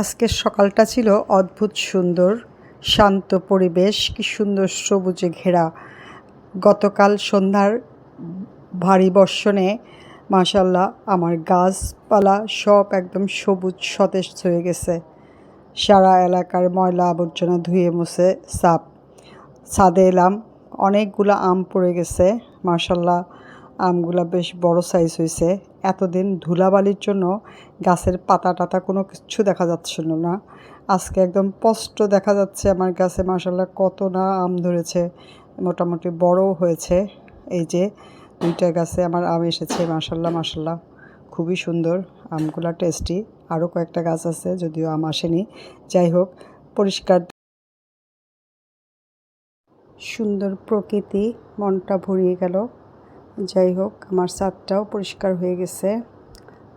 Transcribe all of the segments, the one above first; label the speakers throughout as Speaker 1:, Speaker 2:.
Speaker 1: আজকের সকালটা ছিল অদ্ভুত সুন্দর, শান্ত পরিবেশ, কি সুন্দর সবুজে ঘেরা। গতকাল সন্ধ্যার ভারী বর্ষণে মাশাল্লাহ আমার গাছপালা সব একদম সবুজ সতেজ হয়ে গেছে। সারা এলাকার ময়লা আবর্জনা ধুয়ে মুছে সাফ। ছাদে এলাম, অনেকগুলো আম পড়ে গেছে। মাশাল্লাহ আমগুলা বেশ বড় সাইজ হয়েছে। এতদিন ধুলাবালির জন্য গাছের পাতা টাতা কোনো কিছু দেখা যাচ্ছিল না। আজকে একদম স্পষ্ট দেখা যাচ্ছে আমার গাছে মাশাল্লাহ কত না আম ধরেছে, মোটামুটি বড়ও হয়েছে। এই যে 2টা গাছে আমার আম এসেছে, মাশাল্লাহ মাশাল্লাহ খুবই সুন্দর, আমগুলা টেস্টি। আরও কয়েকটা গাছ আছে, যদিও আম আসেনি। যাই হোক, পরিষ্কার সুন্দর প্রকৃতি, মনটা ভরিয়ে গেল। যাই হোক, আমার ছাদটাও পরিষ্কার হয়ে গেছে।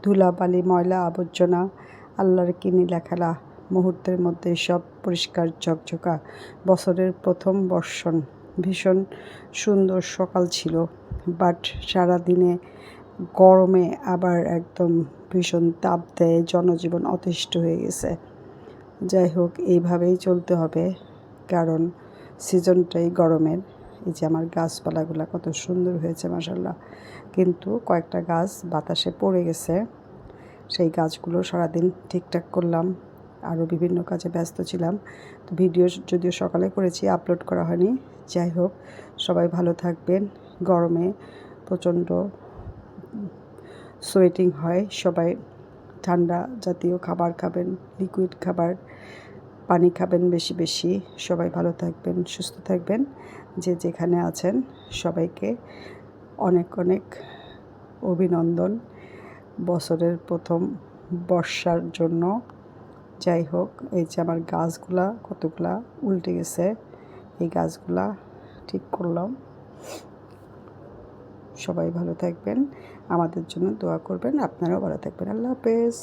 Speaker 1: ধুলাবালি ময়লা আবর্জনা আল্লাহর কি নীলাখেলা, মুহূর্তের মধ্যে সব পরিষ্কার ঝকঝকা। বছরের প্রথম বর্ষণ, ভীষণ সুন্দর সকাল ছিল, বাট সারাদিনে গরমে আবার একদম ভীষণ তাপ দেয়, জনজীবন অতিষ্ঠ হয়ে গেছে। যাই হোক, এইভাবেই চলতে হবে, কারণ সিজনটাই গরমের। এই যে আমার গাছপালাগুলো কত সুন্দর হয়েছে মাশাল্লাহ, কিন্তু কয়েকটা গাছ বাতাসে পড়ে গেছে। সেই গাছগুলো সারাদিন ঠিকঠাক করলাম, আরও বিভিন্ন কাজে ব্যস্ত ছিলাম। তো ভিডিও যদিও সকালে করেছি, আপলোড করা হয়নি। যাই হোক, সবাই ভালো থাকবেন। গরমে প্রচণ্ড সোয়েটিং হয়, সবাই ঠান্ডা জাতীয় খাবার খাবেন, লিকুইড খাবার, পানি খাবেন বেশি বেশি। সবাই ভালো থাকবেন, সুস্থ থাকবেন। যে যেখানে আছেন সবাইকে অনেক অনেক অভিনন্দন বছরের প্রথম বর্ষার জন্য। যাই হোক, এই যে আমার গাছগুলা কতগুলা উল্টে গেছে, এই গাছগুলা ঠিক করলাম। সবাই ভালো থাকবেন, আমাদের জন্য দোয়া করবেন, আপনারাও ভালো থাকবেন। আল্লাহ হাফেজ।